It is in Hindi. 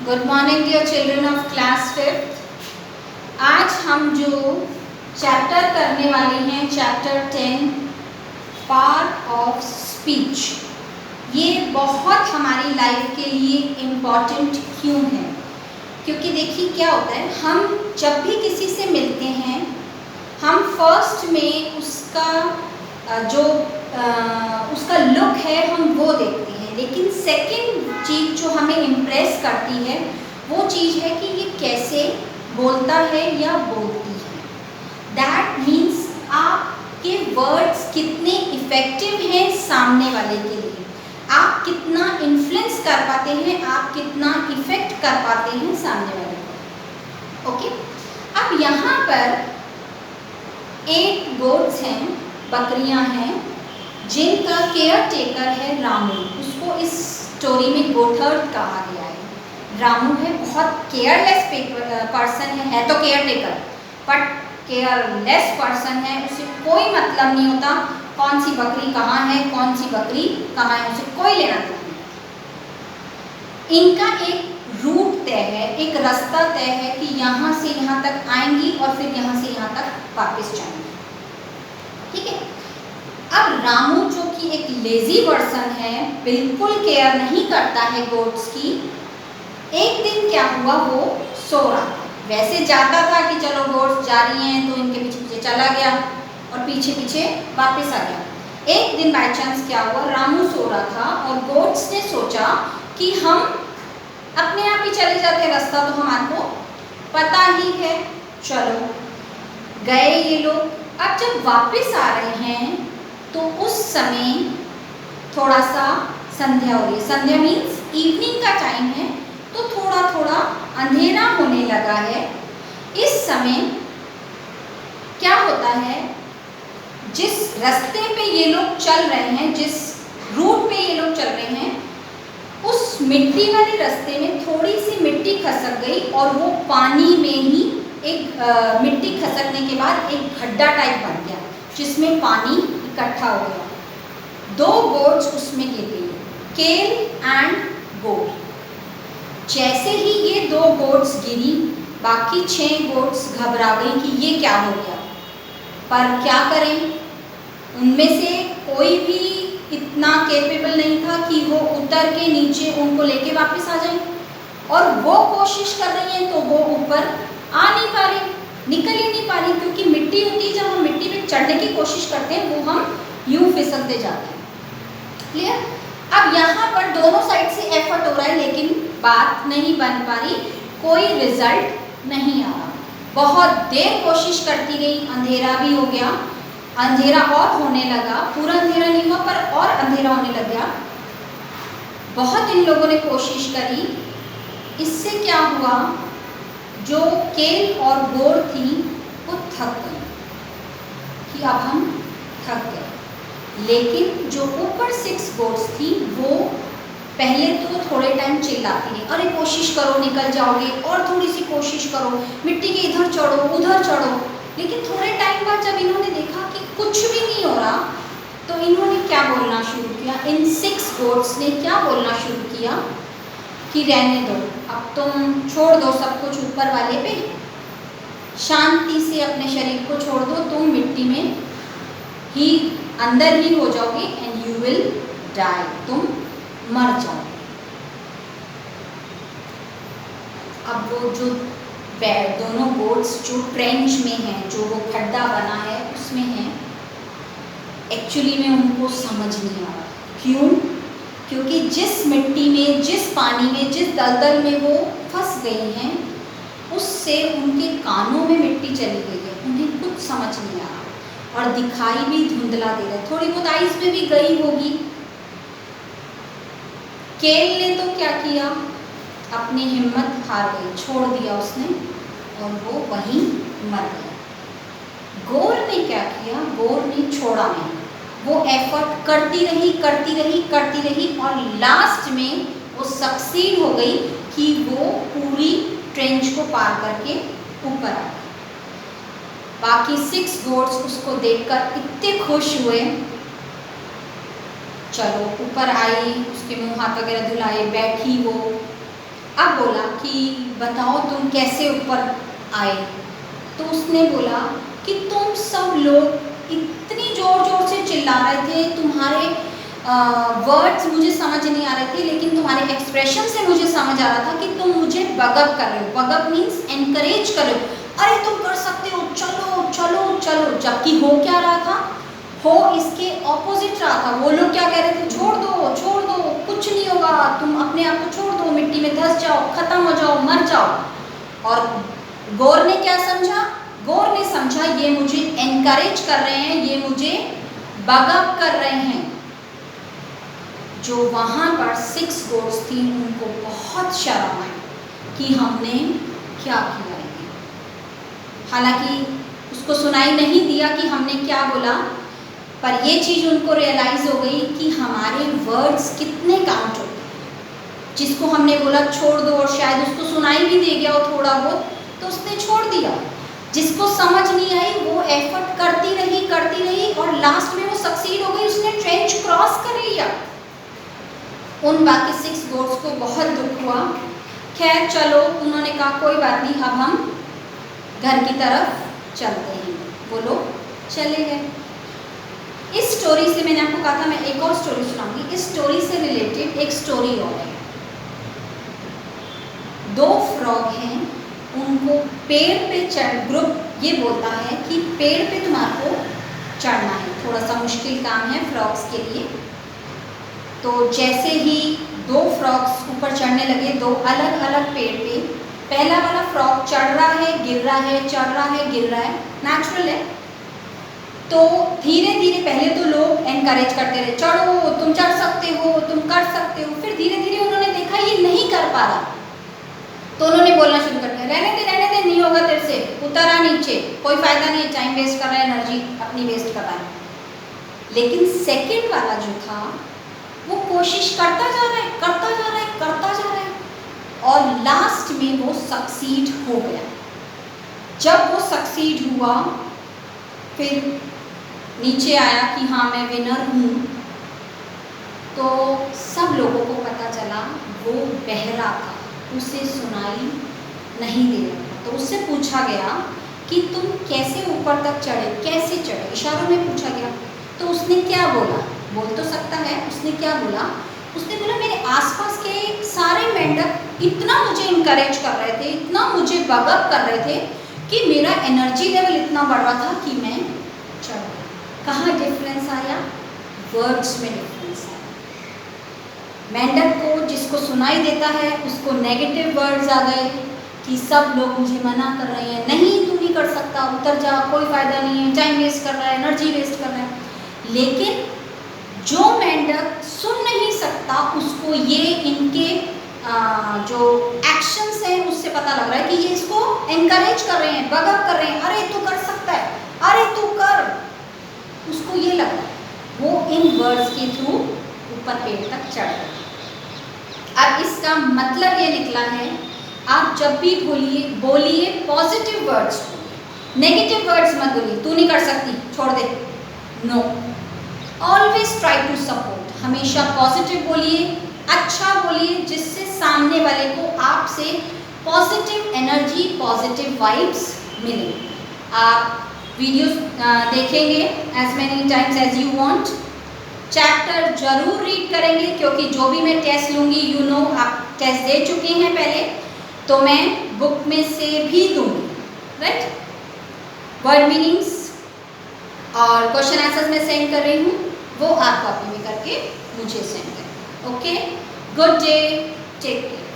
Good morning dear children of class 5th। आज हम जो चैप्टर करने वाले हैं चैप्टर 10 पार्ट ऑफ स्पीच, ये बहुत हमारी लाइफ के लिए इम्पॉर्टेंट क्यों है? क्योंकि देखिए क्या होता है, हम जब भी किसी से मिलते हैं हम फर्स्ट में उसका लुक है हम वो देखते हैं, लेकिन सेकंड चीज़ जो हमें इम्प्रेस करती है वो चीज़ है कि ये कैसे बोलता है या बोलती है। दैट मीन्स आपके वर्ड्स कितने इफ़ेक्टिव हैं सामने वाले के लिए, आप कितना इन्फ्लुएंस कर पाते हैं, आप कितना इफ़ेक्ट कर पाते हैं सामने वाले को। ओके, अब यहाँ पर 8 गोट्स हैं, बकरियाँ हैं, जिनका केयर टेकर है रामू। उसको इस स्टोरी में गोथर्ड कहा गया है। रामू है बहुत केयरलेस पर्सन है तो care taker, but careless person है, उसे कोई मतलब नहीं होता कौन सी बकरी कहाँ है, कौन सी बकरी कहाँ है, उसे कोई लेना देना नहीं। इनका एक रूट तय है, एक रास्ता तय है कि यहाँ से यहाँ तक आएंगी और फिर यहाँ से यहाँ तक वापस जाएंगी। ठीक है, अब रामू जो कि एक लेजी पर्सन है, बिल्कुल केयर नहीं करता है गोट्स की। एक दिन क्या हुआ, वो सो रहा था। वैसे जाता था कि चलो गोट्स जा रही हैं तो इनके पीछे पीछे चला गया और पीछे पीछे वापस आ गया। एक दिन बाय चांस क्या हुआ, रामू सो रहा था और गोट्स ने सोचा कि हम अपने आप ही चले जाते हैं, रास्ता तो हमारे को पता ही है। चलो गए ये लोग। अब जब वापस आ रहे हैं तो उस समय थोड़ा सा संध्या हो रही है। संध्या मीन्स इवनिंग का टाइम है, तो थोड़ा थोड़ा अंधेरा होने लगा है। इस समय क्या होता है, जिस रास्ते पे ये लोग चल रहे हैं, जिस रूट पे ये लोग चल रहे हैं, उस मिट्टी वाले रास्ते में थोड़ी सी मिट्टी खसक गई और वो पानी में ही एक मिट्टी खसकने के बाद एक गड्ढा टाइप बन गया जिसमें पानी इकट्ठा हो गया। 2 गोट्स उसमें गिर गई, केल एंड गोट। जैसे ही ये 2 गोट्स गिरी, बाकी 6 गोट्स घबरा गई कि ये क्या हो गया। पर क्या करें, उनमें से कोई भी इतना कैपेबल नहीं था कि वो उतर के नीचे उनको लेके वापस आ जाए। और वो कोशिश कर रही हैं तो वो ऊपर आ नहीं पा रही, निकल ही नहीं पा रही, क्योंकि मिट्टी होती है, जब हम मिट्टी पे चढ़ने की कोशिश करते हैं वो हम यूं फिसलते जाते हैं। क्लियर? अब यहाँ पर दोनों साइड से एफर्ट हो रहा है, लेकिन बात नहीं बन पा रही, कोई रिजल्ट नहीं आ रहा। बहुत देर कोशिश करती रही, अंधेरा भी हो गया, अंधेरा और होने लगा, पूरा अंधेरा नहीं हुआ पर और अंधेरा होने लग गया। बहुत इन लोगों ने कोशिश करी। इससे क्या हुआ, जो केल और गोर थी वो थक गई कि अब हम थक गए। लेकिन जो ऊपर 6 गोट्स थी वो पहले तो थोड़े टाइम चिल्लाती रही, अरे कोशिश करो निकल जाओगे, और थोड़ी सी कोशिश करो, मिट्टी के इधर चढ़ो उधर चढ़ो। लेकिन थोड़े टाइम बाद जब इन्होंने देखा कि कुछ भी नहीं हो रहा, तो इन्होंने क्या बोलना शुरू किया, इन 6 गोट्स ने क्या बोलना शुरू किया कि रहने दो, अब तुम छोड़ दो सब कुछ ऊपर वाले पे, शांति से अपने शरीर को छोड़ दो, तुम मिट्टी में ही अंदर ही हो जाओगे एंड यू विल डाई, तुम मर जाओगे। अब वो जो दोनों गोट्स जो ट्रेंच में हैं, जो वो खड्डा बना है उसमें हैं, एक्चुअली में उनको समझ नहीं आ रहा। क्यों? क्योंकि जिस मिट्टी में, जिस पानी में, जिस दलदल में वो फंस गई हैं, उससे उनके कानों में मिट्टी चली गई है, उन्हें कुछ समझ नहीं आ रहा और दिखाई भी धुंधला दे रहा है, थोड़ी बहुत आइस में भी गई होगी। केल ने तो क्या किया, अपनी हिम्मत हार गई, छोड़ दिया उसने और वो वहीं मर गया। गोर ने क्या किया, गोर ने छोड़ा नहीं, वो एफर्ट करती रही करती रही करती रही और लास्ट में वो सक्सीड हो गई कि वो पूरी ट्रेंच को पार करके ऊपर आ गई। बाकी 6 गोट्स उसको देखकर इतने खुश हुए, चलो ऊपर आई, उसके मुंह हाथ वगैरह धुलाए, बैठी वो। अब बोला कि बताओ तुम कैसे ऊपर आए। तो उसने बोला कि तुम सब लोग इतनी ज़ोर ज़ोर से चिल्ला रहे थे, तुम्हारे वर्ड्स मुझे समझ नहीं आ रहे थे, लेकिन तुम्हारे एक्सप्रेशन से मुझे समझ आ रहा था कि तुम मुझे बगअप कर रहे हो। बगअप मीन्स एनकरेज कर रहे हो, अरे तुम कर सकते हो, चलो चलो चलो। जबकि हो क्या रहा था, हो इसके ऑपोजिट रहा था। वो लोग क्या कह रहे थे, छोड़ दो, कुछ नहीं होगा, तुम अपने आप को छोड़ दो, मिट्टी में धंस जाओ, खत्म हो जाओ, मर जाओ। और गौर ने क्या समझा, गौर ने समझा ये मुझे एनकरेज कर रहे हैं, ये मुझे बगअप कर रहे हैं। जो वहाँ पर 6 गोट्स थी उनको बहुत शर्म आई कि हमने क्या किया है। हालांकि उसको सुनाई नहीं दिया कि हमने क्या बोला, पर ये चीज़ उनको रियलाइज़ हो गई कि हमारे वर्ड्स कितने काउंट होते हैं। जिसको हमने बोला छोड़ दो और शायद उसको सुनाई भी दे गया हो थोड़ा बहुत, तो उसने छोड़ दिया। जिसको समझ नहीं आई वो एफर्ट करती रही और लास्ट में वो सक्सीड हो गई, उसने ट्रेंच क्रॉस कर लिया। उन बाकी 6 गोट्स को बहुत दुख हुआ। खैर चलो, उन्होंने कहा कोई बात नहीं, अब हम घर की तरफ चलते हैं। वो लोग चले गए। इस स्टोरी से मैंने आपको कहा था मैं एक और स्टोरी सुनाऊंगी। इस स्टोरी से रिलेटेड एक स्टोरी और है। 2 फ्रॉग हैं, उनको पेड़ पे ग्रुप ये बोलता है कि पेड़ पे तुम्हारे को चढ़ना है। थोड़ा सा मुश्किल काम है फ्रॉग्स के लिए। तो जैसे ही 2 फ्रॉग्स ऊपर चढ़ने लगे, 2 अलग अलग पेड़ पे, पहला वाला फ्रॉग चढ़ रहा है, गिर रहा है, चढ़ रहा है, गिर रहा है, नेचुरल है। तो धीरे धीरे पहले तो लोग एनकरेज करते रहे, चढ़ो, तुम चढ़ सकते हो, तुम कर सकते हो। फिर धीरे धीरे उन्होंने देखा ये नहीं कर पा रहा, तो उन्होंने बोलना शुरू कर दिया, रहने दे, नहीं होगा तेरे से, उतर आ नीचे, कोई फायदा नहीं है, टाइम वेस्ट कर रहा है, एनर्जी अपनी वेस्ट कर रहा है। लेकिन सेकंड वाला जो था वो कोशिश करता जा रहा है और लास्ट में वो सक्सीड हो गया। जब वो सक्सीड हुआ, फिर नीचे आया कि हाँ मैं विनर हूँ, तो सब लोगों को पता चला वो बहरा था, उसे सुनाई नहीं दे रहा था। तो उससे पूछा गया कि तुम कैसे ऊपर तक चढ़े, कैसे चढ़े, इशारों में पूछा गया। तो उसने क्या बोला, बोल तो सकता है, उसने क्या बोला, उसने बोला मेरे आसपास के सारे मेंढक इतना मुझे इनकरेज कर रहे थे, इतना मुझे बगअप कर रहे थे कि मेरा एनर्जी लेवल इतना बढ़ रहा था कि मैं चढ़ गया। कहाँ डिफरेंस आया, वर्ड्स में डिफरेंस आया। मेंढक को जिसको सुनाई देता है उसको नेगेटिव वर्ड्स आ गए कि सब लोग मुझे मना कर रहे हैं, नहीं तू नहीं कर सकता, उतर जा, कोई फायदा नहीं है, टाइम वेस्ट कर रहा है, एनर्जी वेस्ट कर रहा है। लेकिन जो मेंढक सुन नहीं सकता उसको ये इनके जो एक्शंस हैं उससे पता लग रहा है कि ये इसको एनकरेज कर रहे हैं, बगअप कर रहे हैं, अरे तू कर सकता है, अरे तू कर। उसको ये लगा, वो इन वर्ड्स के थ्रू ऊपर पेड़ तक चढ़ गया। अब इसका मतलब ये निकला है, आप जब भी बोलिए पॉजिटिव वर्ड्स, नेगेटिव वर्ड्स मत बोलिए, तू नहीं कर सकती, छोड़ दे, no. Always try to support, हमेशा पॉजिटिव बोलिए, अच्छा बोलिए, जिससे सामने वाले को आपसे पॉजिटिव एनर्जी, पॉजिटिव वाइब्स मिले। आप वीडियोस देखेंगे as many times as you want, chapter जरूर रीड करेंगे, क्योंकि जो भी मैं टेस्ट लूँगी, यू नो आप टेस्ट दे चुके हैं पहले, तो मैं बुक में से भी दूँगी, राइट। वर्ड मीनिंग्स और क्वेश्चन आंसर्स मैं सेंड कर रही हूँ, वो आप कॉपी में करके मुझे सेंड करें। Okay, good day, take care.